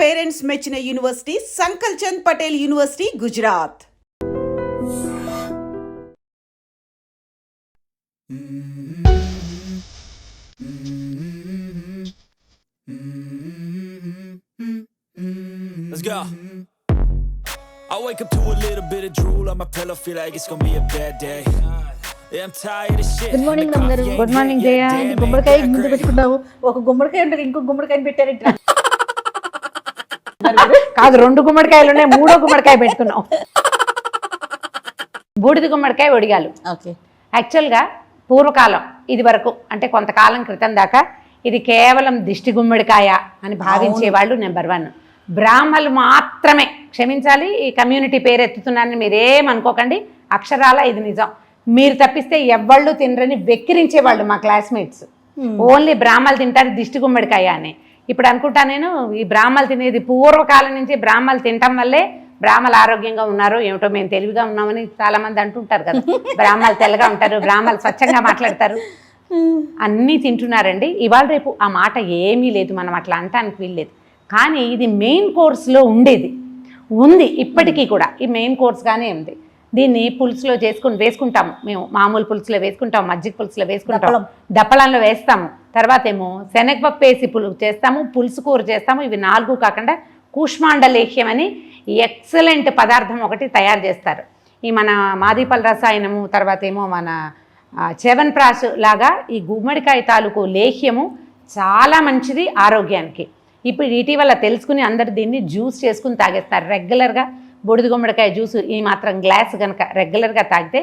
Parents మెచ్చిన university Sankalchand Patel university Gujarat. Let's go. I wake up to a little bit of drool on my pillow, feel like it's gonna be a bad day. Yeah, I'm tired of shit. Good morning నమ్మగారు. Good morning Jaya. గుమ్మడికాయ ముందు పెట్టుకున్నావు. ఒక గుమ్మడికాయ ఉంటుంది, ఇంకో గుమ్మడికాయని పెట్టారంట. కాదు, 2 గుమ్మడికాయలు ఉన్నాయి, 3వ గుమ్మడికాయ పెట్టుకున్నావు. బూడిద గుమ్మడికాయ ఒడిగాలు. ఓకే. యాక్చువల్గా పూర్వకాలం ఇది వరకు అంటే కొంతకాలం క్రితం దాకా ఇది కేవలం దిష్టి గుమ్మడికాయ అని భావించే వాళ్ళు నెంబర్ 1. బ్రాహ్మణులు మాత్రమే, క్షమించాలి ఈ కమ్యూనిటీ పేరు ఎత్తుతున్నానని మీరేమనుకోకండి, అక్షరాల ఇది నిజం. మీరు తప్పిస్తే ఎవ్వళ్ళు తినరని వెక్కిరించేవాళ్ళు మా క్లాస్మేట్స్. ఓన్లీ బ్రాహ్మణులు తింటారు దిష్టి గుమ్మడికాయ అని. ఇప్పుడు అనుకుంటా నేను, ఈ బ్రాహ్మణులు తినేది పూర్వకాలం నుంచి బ్రాహ్మణులు తినటం వల్లే బ్రాహ్మణులు ఆరోగ్యంగా ఉన్నారు, ఏమిటో మేము తెలివిగా ఉన్నామని చాలా మంది అంటుంటారు కదా. బ్రాహ్మణులు తెల్లగా ఉంటారు, బ్రాహ్మణులు స్వచ్ఛంగా మాట్లాడతారు, అన్నీ తింటున్నారండి. ఇవాళ రేపు ఆ మాట ఏమీ లేదు, మనం అట్లా అంటానికి వీల్లేదు. కానీ ఇది మెయిన్ కోర్స్లో ఉంది ఇప్పటికీ కూడా. ఈ మెయిన్ కోర్స్గానే ఉంది. దీన్ని పులుసులో వేసుకుంటాము మేము. మామూలు పులుసులో వేసుకుంటాం, మజ్జిగ పులుసులో వేసుకుంటాం, దప్పలంలో వేస్తాము. తర్వాత ఏమో శనగపప్పు వేసి చేస్తాము, పులుసు కూర చేస్తాము. ఇవి 4 కాకుండా కూష్మాండ లేహ్యం అని ఎక్సలెంట్ పదార్థం ఒకటి తయారు చేస్తారు. ఈ మన మాదీపల రసాయనము, తర్వాత ఏమో మన చెవన్ప్రాష్ లాగా ఈ గుమ్మడికాయ తాలూకు లేహ్యము చాలా మంచిది ఆరోగ్యానికి. ఇప్పుడు ఇటీవల తెలుసుకుని అందరు దీన్ని జ్యూస్ చేసుకుని తాగేస్తారు. రెగ్యులర్గా బూడిద గుమ్మడికాయ జ్యూస్ ఈ మాత్రం గ్లాస్ కనుక రెగ్యులర్గా తాగితే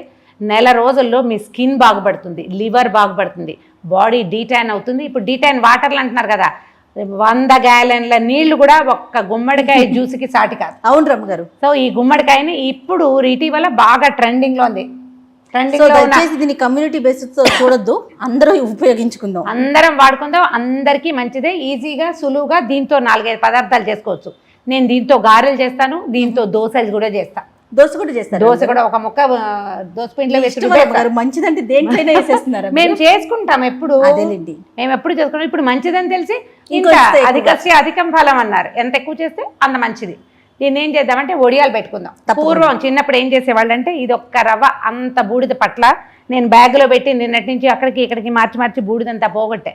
నెల రోజుల్లో మీ స్కిన్ బాగుపడుతుంది, లివర్ బాగుపడుతుంది, బాడీ డీటాన్ అవుతుంది. ఇప్పుడు డీటాన్ వాటర్లు అంటున్నారు కదా, 100 గ్యాలన్ల నీళ్లు కూడా ఒక్క గుమ్మడికాయ జ్యూస్కి సాటి కాదు. అవును రమ్మగారు. సో ఈ గుమ్మడికాయని ఇప్పుడు ఇటీవల బాగా ట్రెండింగ్లో ఉంది. దీన్ని కమ్యూనిటీ బేసిస్ తో చూడొద్దు, అందరూ ఉపయోగించుకుందాం, అందరం వాడుకుందాం. అందరికీ మంచిదే, ఈజీగా సులువుగా దీంతో 4-5 పదార్థాలు చేసుకోవచ్చు. నేను దీంతో గారెలు చేస్తాను, దీంతో దోశలు కూడా చేస్తాను. దోశ కూడా ఒక ముక్క దోశ పిండిలో వేసుకుంటాం. మంచిదంటే దేంట్లోనే వేసేస్తున్నారు. మేము చేసుకుంటాం ఎప్పుడు, మేము ఎప్పుడు చేసుకుంటాం. ఇప్పుడు మంచిదని తెలిసి ఇంకా అధికం ఫలం అన్నారు. ఎంత ఎక్కువ చేస్తే అంత మంచిది. దీన్ని ఏం చేద్దామంటే ఒడియాలు పెట్టుకుందాం. పూర్వం చిన్నప్పుడు ఏం చేసేవాళ్ళు అంటే, ఇది ఒక్క రవ్వ అంత బూడిద పట్ల నేను బ్యాగ్లో పెట్టి నిన్నటి నుంచి అక్కడికి ఇక్కడికి మార్చి బూడిదంతా పోగొట్టే.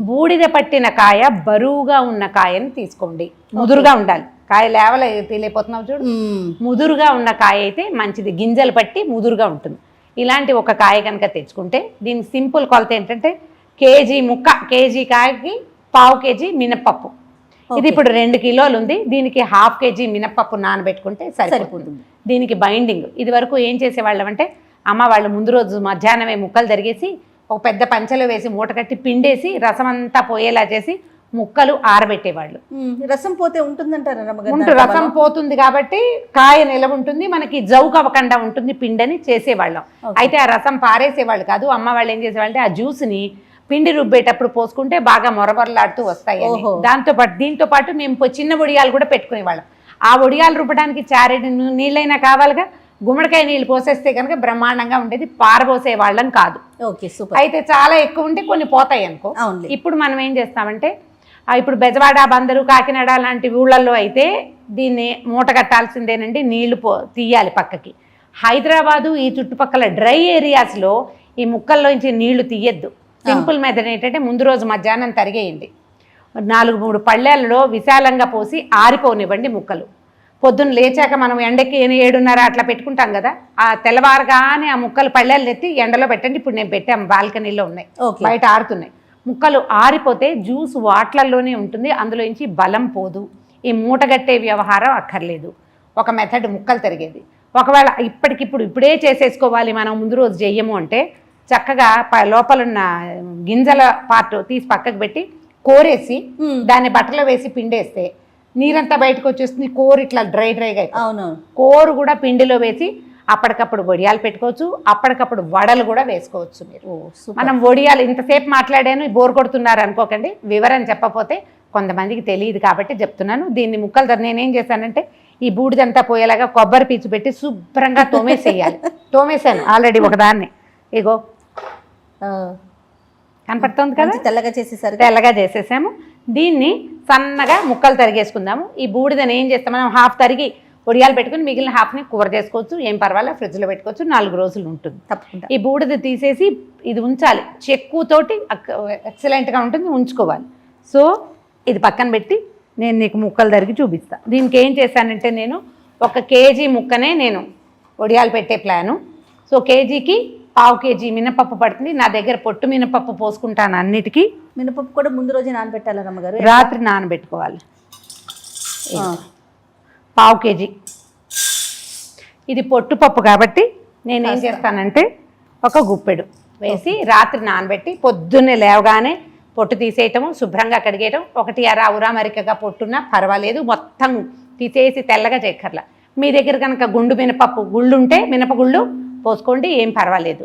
బూడిద పట్టిన కాయ, బరువుగా ఉన్న కాయని తీసుకోండి. ముదురుగా ఉండాలి కాయ, లేవలే తెలియపోతున్నావు చూడు. ముదురుగా ఉన్న కాయ అయితే మంచిది, గింజలు పట్టి ముదురుగా ఉంటుంది. ఇలాంటి ఒక కాయ కనుక తెచ్చుకుంటే దీనికి సింపుల్ కొలత ఏంటంటే, కేజీ కాయకి 1/2 కేజీ మినప్పప్పు. ఇది ఇప్పుడు 2 కిలోలు ఉంది. దీనికి 1/2 కేజీ మినప్పప్పు నానబెట్టుకుంటే సరిపోతుంది. దీనికి బైండింగ్ ఇది వరకు ఏం చేసేవాళ్ళం అంటే, అమ్మ వాళ్ళు ముందు రోజు మధ్యాహ్నమే ముక్కలు తరిగేసి ఒక పెద్ద పంచలో వేసి మూట కట్టి పిండేసి రసం అంతా పోయేలా చేసి ముక్కలు ఆరబెట్టేవాళ్ళు. రసం పోతే ఉంటుందంటారా? రసం పోతుంది కాబట్టి కాయ నిలవ ఉంటుంది, మనకి జౌకు అవ్వకుండా ఉంటుంది పిండని చేసేవాళ్ళం. అయితే ఆ రసం పారేసేవాళ్ళు కాదు. అమ్మ వాళ్ళు ఏం చేసేవాళ్ళంటే, ఆ జ్యూస్ని పిండి రుబ్బేటప్పుడు పోసుకుంటే బాగా మొరమొరలాడుతూ వస్తాయి. దీంతో పాటు మేము చిన్న ఒడియాలు కూడా పెట్టుకునేవాళ్ళం. ఆ ఒడియాలు రుబ్బడానికి చారెడు నీళ్ళైనా కావాలిగా. గుమ్మడికాయ నీళ్ళు పోసేస్తే కనుక బ్రహ్మాండంగా ఉండేది, పారబోసే వాళ్ళం కాదు. అయితే చాలా ఎక్కువ ఉంటే కొన్ని పోతాయి అనుకో. ఇప్పుడు మనం ఏం చేస్తామంటే, ఇప్పుడు బెజవాడ, బందరు, కాకినాడ లాంటి ఊళ్ళల్లో అయితే దీన్ని మూట కట్టాల్సిందేనండి, నీళ్లు తీయాలి పక్కకి. హైదరాబాదు ఈ చుట్టుపక్కల డ్రై ఏరియాస్లో ఈ ముక్కల్లోంచి నీళ్లు తీయద్దు. సింపుల్ మెథడ్ ఏంటంటే, ముందు రోజు మధ్యాహ్నం తరిగేయండి, 4-3 పళ్ళెల్లో విశాలంగా పోసి ఆరిపోనివ్వండి ముక్కలు. పొద్దున్న లేచాక మనం ఎండకి 7:30 అట్లా పెట్టుకుంటాం కదా, ఆ తెల్లవారుగానే ఆ ముక్కలు పళ్ళెలు ఎత్తి ఎండలో పెట్టండి. ఇప్పుడు నేను పెట్టాము, బాల్కనీలో ఉన్నాయి, బయట ఆరుతున్నాయి. ముక్కలు ఆరిపోతే జ్యూస్ వాట్లల్లోనే ఉంటుంది, అందులోంచి బలం పోదు. ఈ మూటగట్టే వ్యవహారం అక్కర్లేదు. ఒక మెథడ్ ముక్కలు తరిగేది. ఒకవేళ ఇప్పుడే చేసేసుకోవాలి, మనం ముందు రోజు చెయ్యము అంటే, చక్కగా లోపలున్న గింజల పార్ట్ తీసి పక్కకు పెట్టి కోరేసి దాన్ని బట్టలో వేసి పిండేస్తే నీరంతా బయటకు వచ్చేస్తుంది. కోరు ఇట్లా డ్రైగా అయిపోతుంది. కోరు కూడా పిండిలో వేసి అప్పటికప్పుడు వడియాలు పెట్టుకోవచ్చు, అప్పటికప్పుడు వడలు కూడా వేసుకోవచ్చు. మీరు మనం వడియాలు ఇంతసేపు మాట్లాడాను, బోర్ కొడుతున్నారు అనుకోకండి, వివరం చెప్పపోతే కొంతమందికి తెలియదు కాబట్టి చెప్తున్నాను. దీన్ని ముక్కలు నేనేం చేశానంటే, ఈ బూడిదంతా పోయేలాగా కొబ్బరి పీచు పెట్టి శుభ్రంగా తోమేశాను ఆల్రెడీ ఒకదాన్ని. ఇగో కనపడుతుంది కదా, తెల్లగా చేసేసాము. దీన్ని సన్నగా ముక్కలు తరిగేసుకుందాము. ఈ బూడిదని ఏం చేస్తాం మనం, హాఫ్ తరిగి ఒడియాలు పెట్టుకుని మిగిలిన హాఫ్ని కూర చేసుకోవచ్చు, ఏం పర్వాలేదు, ఫ్రిడ్జ్లో పెట్టుకోవచ్చు, 4 రోజులు ఉంటుంది. తప్పకుండా. ఈ బూడిద తీసేసి ఇది ఉంచాలి, చెక్కుతోటి ఎక్సలెంట్గా ఉంటుంది, ఉంచుకోవాలి. సో ఇది పక్కన పెట్టి నేను నీకు ముక్కలు తరిగి చూపిస్తాను. దీనికి ఏం చేశానంటే నేను 1 కేజీ ముక్కనే నేను ఒడియాలు పెట్టే ప్లాను. సో కేజీకి 1/2 కేజీ మినపప్పు పడుతుంది. నా దగ్గర పొట్టు మినపప్పు పోసుకుంటాను అన్నిటికీ. మినపప్పు కూడా ముందు రోజే నానబెట్టాలా రమ్మగారు? రాత్రి నానబెట్టుకోవాలి. 1/2 కేజీ. ఇది పొట్టుపప్పు కాబట్టి నేనేం చేస్తానంటే 1 గుప్పెడు వేసి రాత్రి నానబెట్టి పొద్దున్నే లేవగానే పొట్టు తీసేయటము, శుభ్రంగా కడిగేయటం. 1 ఉరా మరికగా పొట్టున్నా పర్వాలేదు, మొత్తం తీసేసి తెల్లగా చేయక్కర్లా. మీ దగ్గర కనుక గుండు మినపప్పు గుళ్ళు ఉంటే మినపగుళ్ళు పోసుకోండి, ఏం పర్వాలేదు.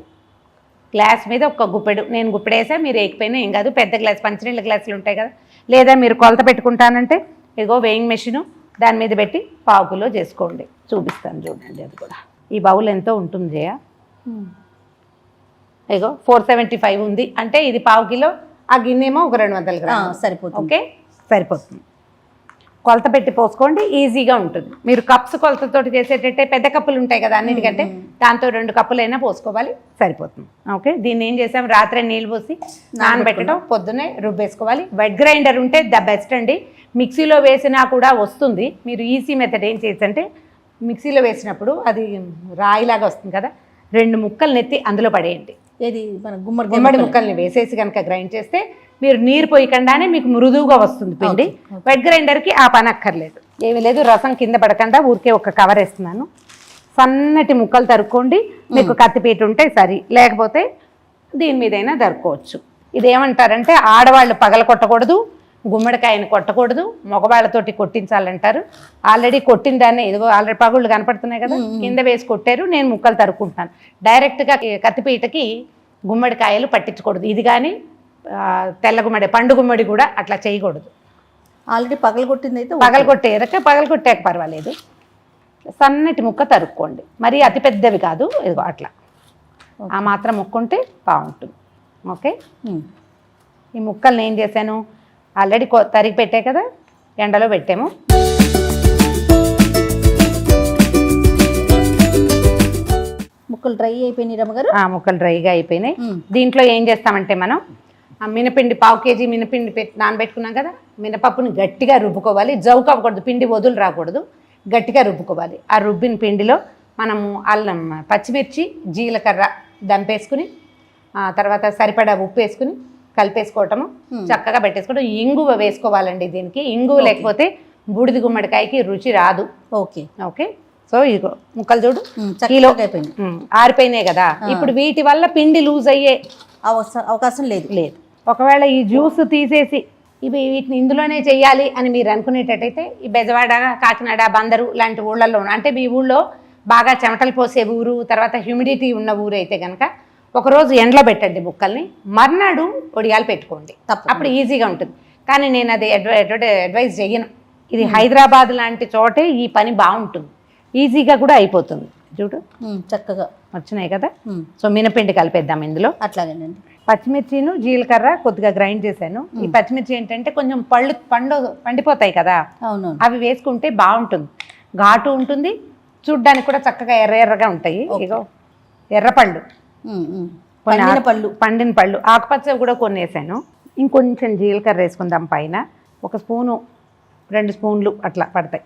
గ్లాస్ మీద 1 గుప్పెడు, నేను గుప్పెడు వేసా, మీరు ఏకపోయినా ఏం కాదు. పెద్ద గ్లాస్ మంచినీళ్ళ గ్లాసులు ఉంటాయి కదా, లేదా మీరు కొలత పెట్టుకుంటానంటే ఇదిగో వేయింగ్ మెషిను, దాని మీద పెట్టి 1/2 కిలో చేసుకోండి. చూపిస్తాను చూడండి. అది కూడా ఈ బౌల్ ఎంతో ఉంటుంది జయ, ఇగో 475 ఉంది అంటే ఇది 1/2 కిలో. ఆ గిన్నెమో 200 గ్రాములు సరిపోతుంది. ఓకే, సరిపోతుంది. కొలత పెట్టి పోసుకోండి, ఈజీగా ఉంటుంది. మీరు కప్స్ కొలతతోటి చేసేటట్టే పెద్ద కప్పులు ఉంటాయి కదా అన్నిటికంటే, దాంతో 2 కప్పులైనా పోసుకోవాలి, సరిపోతుంది. ఓకే, దీన్ని ఏం చేసాం, రాత్రి నీళ్ళు పోసి నానబెట్టడం, పొద్దున్నే రుబ్బేసుకోవాలి. వెట్ గ్రైండర్ ఉంటే ద బెస్ట్ అండి. మిక్సీలో వేసినా కూడా వస్తుంది. మీరు ఈజీ మెథడ్ ఏం చేసంటే, మిక్సీలో వేసినప్పుడు అది రాయిలాగా వస్తుంది కదా, 2 ముక్కలు నెత్తి అందులో పడేయండి. ఏది మన గుమ్మడి ముక్కల్ని వేసేసి కనుక గ్రైండ్ చేస్తే మీరు నీరు పోయకుండానే మీకు మృదువుగా వస్తుంది పిండి. వెట్ గ్రైండర్కి ఆ పని అక్కర్లేదు, ఏమీ లేదు. రసం కింద పడకుండా ఊరికే 1 కవర్ వేస్తున్నాను. సన్నటి ముక్కలు తరుక్కోండి. మీకు కత్తిపీట ఉంటే సరి, లేకపోతే దీని మీదైనా తరుక్కోవచ్చు. ఇదేమంటారంటే ఆడవాళ్ళు పగల కొట్టకూడదు, గుమ్మడికాయని కొట్టకూడదు, మగవాళ్ళతోటి కొట్టించాలంటారు. ఆల్రెడీ కొట్టిన దాన్ని ఇదిగో ఆల్రెడీ పగుళ్ళు కనపడుతున్నాయి కదా, కింద వేసి కొట్టారు, నేను ముక్కలు తరుక్కుంటాను. డైరెక్ట్గా కత్తిపీటకి గుమ్మడికాయలు పట్టించకూడదు. ఇది కానీ తెల్ల గుమ్మడి, పండు గుమ్మడి కూడా అట్లా చేయకూడదు. ఆల్రెడీ పగలగొట్టింది అయితే పగలగొట్టాక పర్వాలేదు. సన్నటి ముక్క తరుక్కోండి, మరీ అతి పెద్దవి కాదు, ఇదిగో అట్లా ఆ మాత్రం ముక్కుంటే బాగుంటుంది. ఓకే, ఈ ముక్కల్ని ఏం చేశాను, ఆల్రెడీ తరిగి పెట్టే కదా, ఎండలో పెట్టాము. ముక్కలు డ్రై అయిపోయినాయి రమ్మగారు? ముక్కలు డ్రైగా అయిపోయినాయి. దీంట్లో ఏం చేస్తామంటే మనం మినపిండి 1/2 కేజీ మినపిండి నానబెట్టుకున్నాం కదా, మినపప్పుని గట్టిగా రుబ్బుకోవాలి. జౌకు అవ్వకూడదు, పిండి వదులు రాకూడదు, గట్టిగా రుబ్బుకోవాలి. ఆ రుబ్బిన పిండిలో మనము అల్లం, పచ్చిమిర్చి, జీలకర్ర దంపేసుకుని, తర్వాత సరిపడా ఉప్పు వేసుకుని కలిపేసుకోవటము, చక్కగా పెట్టేసుకోవడం. ఇంగువ వేసుకోవాలండి దీనికి. ఇంగువ లేకపోతే బూడిద గుమ్మడికాయకి రుచి రాదు. ఓకే ఓకే, సో ఇదిగో ముక్కలు చూడు, కిలో అయిపోయింది, ఆరిపోయినాయి కదా. ఇప్పుడు వీటి వల్ల పిండి లూజ్ అయ్యే అవకాశం లేదు. ఒకవేళ ఈ జ్యూస్ తీసేసి వీటిని ఇందులోనే చెయ్యాలి అని మీరు అనుకునేటట్టయితే ఈ బెజవాడ, కాకినాడ, బందరు లాంటి ఊళ్ళల్లో, అంటే మీ ఊళ్ళో బాగా చెమటలు పోసే ఊరు, తర్వాత హ్యూమిడిటీ ఉన్న ఊరు అయితే కనుక ఒకరోజు ఎండలో పెట్టండి ముక్కల్ని, మర్నాడు ఒడియాలు పెట్టుకోండి, అప్పుడు ఈజీగా ఉంటుంది. కానీ నేను అది అడ్వైజ్ చెయ్యను. ఇది హైదరాబాద్ లాంటి చోటే ఈ పని బాగుంటుంది, ఈజీగా కూడా అయిపోతుంది. చూడు చక్కగా వచ్చినాయి కదా. సో మినపిండి కలిపేద్దాం ఇందులో. అట్లాగేనండి. పచ్చిమిర్చిను జీలకర్ర కొద్దిగా గ్రైండ్ చేశాను. ఈ పచ్చిమిర్చి ఏంటంటే కొంచెం పండిపోతాయి కదా, అవి వేసుకుంటే బాగుంటుంది, ఘాటు ఉంటుంది, చూడ్డానికి కూడా చక్కగా ఎర్రగా ఉంటాయి. ఇగో ఎర్రపళ్ళు, పండిన పళ్ళు, ఆకుపచ్చ కూడా కొన్ని వేసాను. ఇంకొంచెం జీలకర్ర వేసుకుందాం పైన, 1 స్పూను 2 స్పూన్లు అట్లా పడతాయి.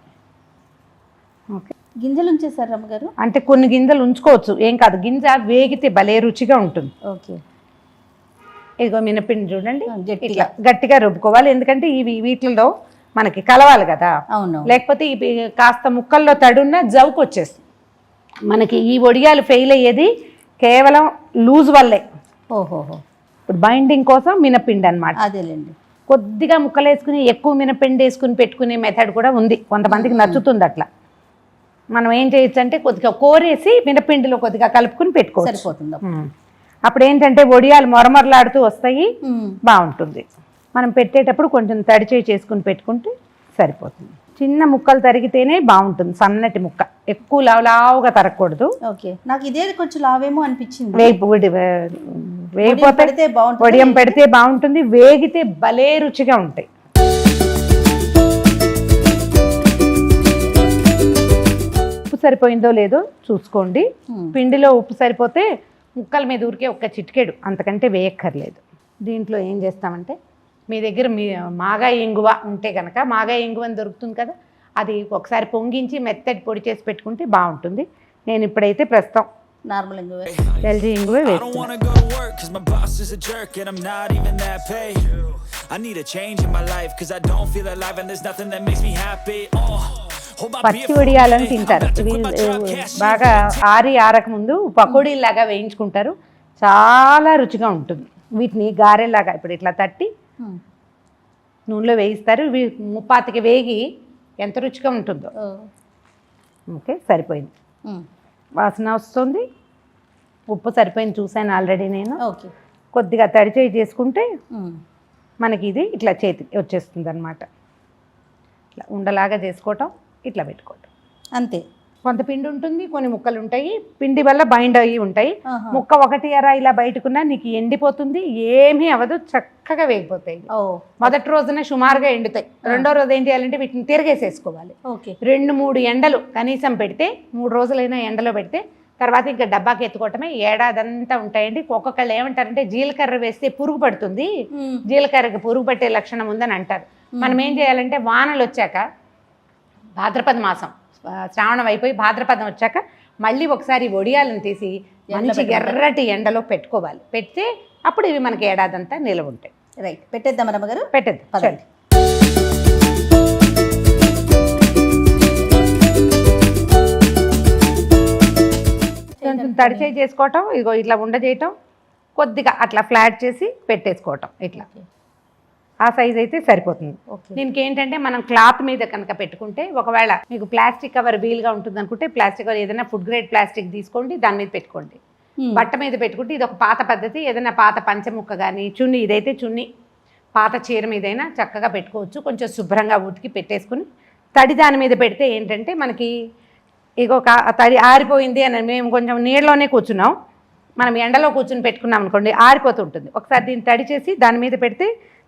ఓకే, గింజలు ఉంచేసారు రమ్మగారు? అంటే కొన్ని గింజలు ఉంచుకోవచ్చు, ఏం కాదు. గింజ వేగితే భలే రుచిగా ఉంటుంది. ఓకే, ఇదిగో మినపిండి చూడండి, ఇట్లా గట్టిగా రుబ్బుకోవాలి. ఎందుకంటే వీటిలో మనకి కలవాలి కదా, లేకపోతే ఇవి కాస్త ముక్కల్లో తడున్న జవుకు వచ్చేస్తుంది. మనకి ఈ ఒడియాలు ఫెయిల్ అయ్యేది కేవలం లూజ్ వల్లే. ఓహోహో, ఇప్పుడు బైండింగ్ కోసం మినపిండి అనమాట. అదేలేండి. కొద్దిగా ముక్కలు వేసుకుని ఎక్కువ మినపిండి వేసుకుని పెట్టుకునే మెథడ్ కూడా ఉంది, కొంతమందికి నచ్చుతుంది అట్లా. మనం ఏం చేయొచ్చు అంటే కొద్దిగా కోరేసి మినపిండిలో కొద్దిగా కలుపుకుని పెట్టుకోవచ్చు, సరిపోతుంది. అప్పుడు ఏంటంటే ఒడియాలు మొరమొరలాడుతూ వస్తాయి, బాగుంటుంది. మనం పెట్టేటప్పుడు కొంచెం తడిచేయి చేసుకుని పెట్టుకుంటే సరిపోతుంది. చిన్న ముక్కలు తరిగితేనే బాగుంటుంది, సన్నటి ముక్క, ఎక్కువ లావుగా తరగకూడదు. ఓకే, నాకు ఇదే కొంచెం లావేమో అనిపించింది. వేగిపోతే వడియం పెడితే బాగుంటుంది, వేగితే భలే రుచిగా ఉంటాయి. సరిపోయిందో లేదో చూసుకోండి. పిండిలో ఉప్పు సరిపోతే ముక్కల మీద ఊరికే ఒక్క చిటికెడు, అంతకంటే వేయక్కర్లేదు. దీంట్లో ఏం చేస్తామంటే మీ దగ్గర మాగాయ ఇంగువ ఉంటే కనుక మాగాయ ఇంగువ అని దొరుకుతుంది కదా, అది ఒకసారి పొంగించి మెత్తటి పొడి చేసి పెట్టుకుంటే బాగుంటుంది. నేను ఇప్పుడైతే ప్రస్తుతం నార్మల్ ఇంగువే, ఎల్జీ ఇంగువే I don't వేస్తాను. wanna go to work cause my boss is a jerk and I'm not even that paid. I need a change in my life cause I don't feel alive and there's nothing that makes me happy. Hold my beer పచ్చి for a వడియాలని minute. I'm తింటారు. about to ఇవి quit my job, cash in, బాగా ఆరక ముందు పకోడీలాగా వేయించుకుంటారు, చాలా రుచిగా ఉంటుంది. వీటిని గారెలాగా ఇప్పుడు ఇట్లా తట్టి నూనెలో వేయిస్తారు. ఇవి ముప్పాతికి వేగి ఎంత రుచిగా ఉంటుందో. ఓకే, సరిపోయింది. వాసన వస్తుంది, ఉప్పు సరిపోయింది చూసాను ఆల్రెడీ నేను. ఓకే, కొద్దిగా తడిచేయి చేసుకుంటే మనకి ఇది ఇట్లా చేతికి వచ్చేస్తుంది అనమాట. ఇట్లా ఉండలాగా చేసుకోవటం, ఇట్లా పెట్టుకోవటం అంతే. కొంత పిండి ఉంటుంది, కొన్ని ముక్కలు ఉంటాయి, పిండి వల్ల బైండ్ అయ్యి ఉంటాయి. ముక్క ఒకటి అరా ఇలా బయటకున్నా నీకు ఎండిపోతుంది, ఏమీ అవ్వదు, చక్కగా వేగిపోతాయి. మొదటి రోజున సుమారుగా ఎండుతాయి. రెండో రోజు ఏం చేయాలంటే వీటిని తిరగేసేసుకోవాలి. 2-3 ఎండలు కనీసం పెడితే, 3 రోజులైనా ఎండలో పెడితే తర్వాత ఇంకా డబ్బాకి ఎత్తుకోవటమే. ఏడాదంతా ఉంటాయండి. ఒక్కొక్కళ్ళు ఏమంటారంటే జీలకర్ర వేస్తే పురుగు పడుతుంది, జీలకర్రకి పురుగు పట్టే లక్షణం ఉందని అంటారు. మనం ఏం చేయాలంటే వానలు వచ్చాక, భాద్రపద మాసం శ్రావణం అయిపోయి భాద్రపదం వచ్చాక మళ్ళీ ఒకసారి వడియాలను తీసి మంచి ఎర్రటి ఎండలో పెట్టుకోవాలి. పెడితే అప్పుడు ఇవి మనకి ఏడాదంతా నిలవ ఉంటాయి. రైట్, పెట్టేద్దాం రమ్మగారు. పెట్టేద్దాం, పదండి. కొంచెం తడిచేయి చేసుకోవటం, ఇగో ఇట్లా ఉండ చేయటం, కొద్దిగా అట్లా ఫ్లాట్ చేసి పెట్టేసుకోవటం. ఇట్లా ఆ సైజ్ అయితే సరిపోతుంది. దీనికి ఏంటంటే మనం క్లాత్ మీద కనుక పెట్టుకుంటే, ఒకవేళ మీకు ప్లాస్టిక్ కవర్ వీలుగా ఉంటుంది అనుకుంటే ప్లాస్టిక్ కవర్ ఏదైనా ఫుడ్ గ్రేడ్ ప్లాస్టిక్ తీసుకోండి, దాని మీద పెట్టుకోండి. బట్ట మీద పెట్టుకుంటే ఇది ఒక పాత పద్ధతి. ఏదైనా పాత పంచముక్క కానీ చున్నీ, ఇదైతే చున్నీ, పాత చీర మీదైనా చక్కగా పెట్టుకోవచ్చు. కొంచెం శుభ్రంగా ఉతికి పెట్టేసుకుని తడి దాని మీద పెడితే ఏంటంటే మనకి ఇగో తడి ఆరిపోయింది అని మేము కొంచెం నీళ్ళలోనే కూర్చున్నాం, మనం ఎండలో కూర్చుని పెట్టుకున్నాం అనుకోండి ఆరిపోతుంటుంది. ఒకసారి దీన్ని తడి చేసి దాని మీద పెడితే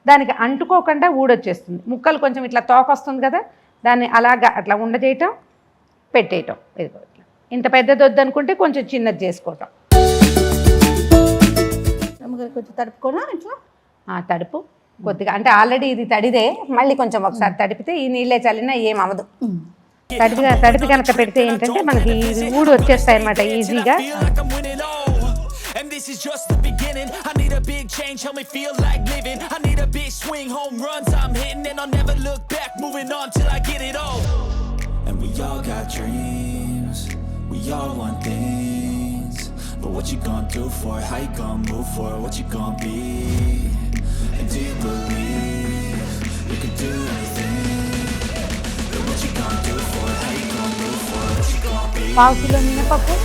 దానికి అంటుకోకుండా ఊడొచ్చేస్తుంది. ముక్కలు కొంచెం ఇట్లా తోకొస్తుంది కదా, దాన్ని అలాగా అట్లా ఉండజేయటం, పెట్టేయటం. ఇదిగో ఇట్లా. ఇంత పెద్దది వద్దనుకుంటే కొంచెం చిన్నది చేసుకోవటం. కొంచెం తడుపుకోనా ఇట్లా? తడుపు కొద్దిగా, అంటే ఆల్రెడీ ఇది తడిదే, మళ్ళీ కొంచెం ఒకసారి తడిపితే ఈ నీళ్ళే చల్లినా ఏం అవ్వదు. తడిపి కనుక పెడితే ఏంటంటే మనకి ఊడు వచ్చేస్తాయి అన్నమాట ఈజీగా. And this is just the beginning. I need a big change, help me feel like living. I need a big swing, home runs I'm hitting, and I'll never look back, moving on till I get it all. And we all got dreams, we all want things, but what you gonna do for it? How you gonna move for it? What you gonna be? And do you believe you can do anything? But what you gonna do for it? How you gonna move for it? What you gonna be? 1/2 kilo మినపప్పు,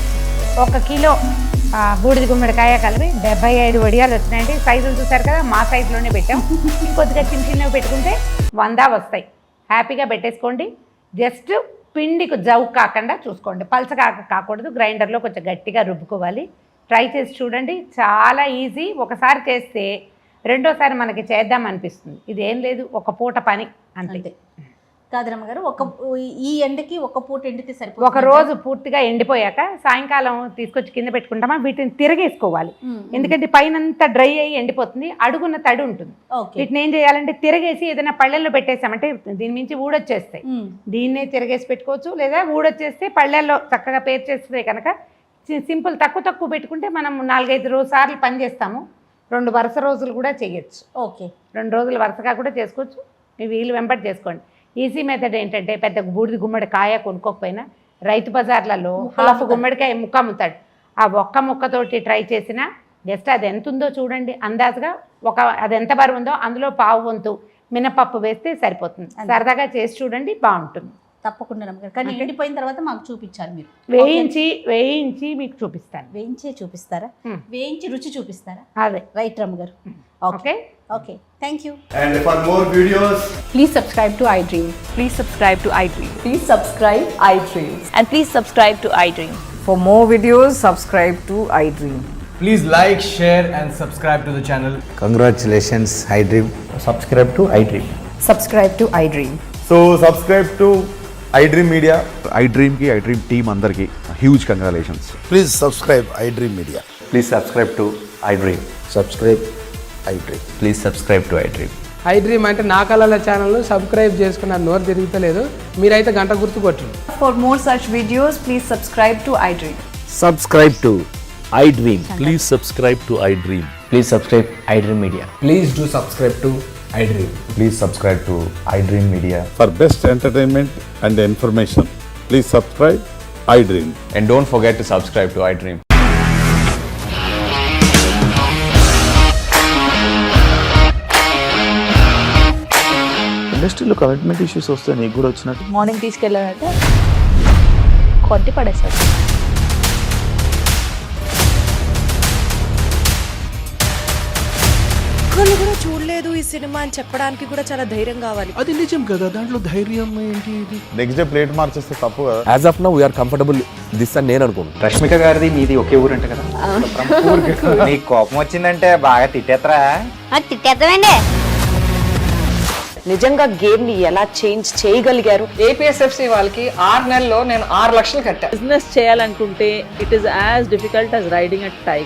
1 kilo బూడిద గుమ్మడికాయ కలిపి 75 వడియాలు వచ్చినాయండి. సైజులు చూసారు కదా, మా సైజులోనే పెట్టాం. ఇంకొద్దిగా చిన్నవి పెట్టుకుంటే 100 వస్తాయి. హ్యాపీగా పెట్టేసుకోండి. జస్ట్ పిండికి జవ్వు కాకుండా చూసుకోండి, పలచ కాకూడదు. గ్రైండర్లో కొంచెం గట్టిగా రుబ్బుకోవాలి. ట్రై చేసి చూడండి, చాలా ఈజీ. ఒకసారి చేస్తే రెండోసారి మనకి చేద్దాం అనిపిస్తుంది. ఇది ఏం లేదు, ఒక పూట పని అంతే. కాదు రమ్మగారు, ఈ ఎండకి ఒక పూట ఎండితే సరిపోతుంది. ఒక రోజు పూర్తిగా ఎండిపోయాక సాయంకాలం తీసుకొచ్చి కింద పెట్టుకుంటామా, వీటిని తిరగేసుకోవాలి. ఎందుకంటే పైనంతా డ్రై అయ్యి ఎండిపోతుంది, అడుగున్న తడి ఉంటుంది. వీటిని ఏం చేయాలంటే తిరగేసి ఏదైనా పళ్ళెల్లో పెట్టేసామంటే దీని మించి ఊడొచ్చేస్తాయి. దీన్నే తిరగేసి పెట్టుకోవచ్చు, లేదా ఊడొచ్చేస్తే పళ్ళెల్లో చక్కగా పేరు చేస్తే కనుక సింపుల్. తక్కువ పెట్టుకుంటే మనం 4-5 సార్లు పని చేస్తాము. 2 వరుస రోజులు కూడా చేయొచ్చు. 2 రోజులు వరుసగా కూడా చేసుకోవచ్చు. మీ వీలు వెంబడి చేసుకోండి. ఈజీ మెథడ్ ఏంటంటే, పెద్ద బూడిద గుమ్మడికాయ కొనుక్కోకపోయినా రైతు బజార్లలో హాఫ్ గుమ్మడికాయ ముక్క అమ్ముతాడు. ఆ ఒక్క ముక్కతోటి ట్రై చేసినా జస్ట్ అది ఎంత ఉందో చూడండి, అందాజుగా అది ఎంత బరువు ఉందో అందులో పావు వంతు మినపప్పు వేస్తే సరిపోతుంది. సరదాగా చేసి చూడండి, బాగుంటుంది. తప్పకుండా రమ్మగారు. కానీ ఎండిపోయిన తర్వాత మాకు చూపించాలి మీరు. వేయించి మీకు చూపిస్తాను. వేయించే చూపిస్తారా? వేయించి రుచి చూపిస్తారా? అదే. రైట్ రమ్మగారు. Okay, thank you. And for more videos, Please subscribe to iDream. Please subscribe to iDream. Please subscribe iDream. And please subscribe to iDream. For more videos, subscribe to iDream. please like, share and subscribe to the channel. Congratulations, iDream. Subscribe to iDream. Subscribe to iDream. So subscribe to iDream Media. iDreamకి iDream team అందరికీ huge congratulations. Please subscribe iDream Media. Please subscribe to iDream. Subscribe iDream. Please subscribe to iDream. iDream అంటే నా కళల channel subscribe చేసుకున్న నోరు తిరుగుతలేదు, మీరైతే గంట గుర్తు కొట్టండి. For more such videos, please subscribe to iDream. Subscribe to iDream. Please subscribe to iDream. Please subscribe iDream Media. Please do subscribe to iDream. Please subscribe to iDream media. For best entertainment and information, please subscribe iDream. And don't forget to subscribe to iDream. ఇండస్ట్రీలో commitment issues వస్తే నీకు కూడా వచ్చినట్టు. Morning తీసుకెళ్ళారంటే కొట్టి పడేశారు. ఒక్కళ్ళు కూడా చూడలేదు ఈ సినిమా అని చెప్పడానికి కూడా చాలా ధైర్యం కావాలి. అది నిజం కదా, దాంట్లో ధైర్యం ఏంటి? ఇది నెక్స్ట్ డే ప్లేట్ మార్చేస్తే తప్పు కదా. As of now we're comfortable this అని నేను అనుకుంటున్నాను. రష్మిక గారిది మీది ఒకే ఊరు అంట కదా. నీకు కోపం వచ్చిందంటే బాగా తిట్టేత్తరా? తిట్టేద్దామండి. నిజంగా గేమ్ ని ఎలా చేంజ్ చేయగలిగారు? ఏపీఎస్ఎఫ్సి వాళ్ళకి 6 నెలల్లో నేను 6 లక్షలు కట్టా. బిజినెస్ చేయాలనుకుంటే it is as difficult as riding a tiger.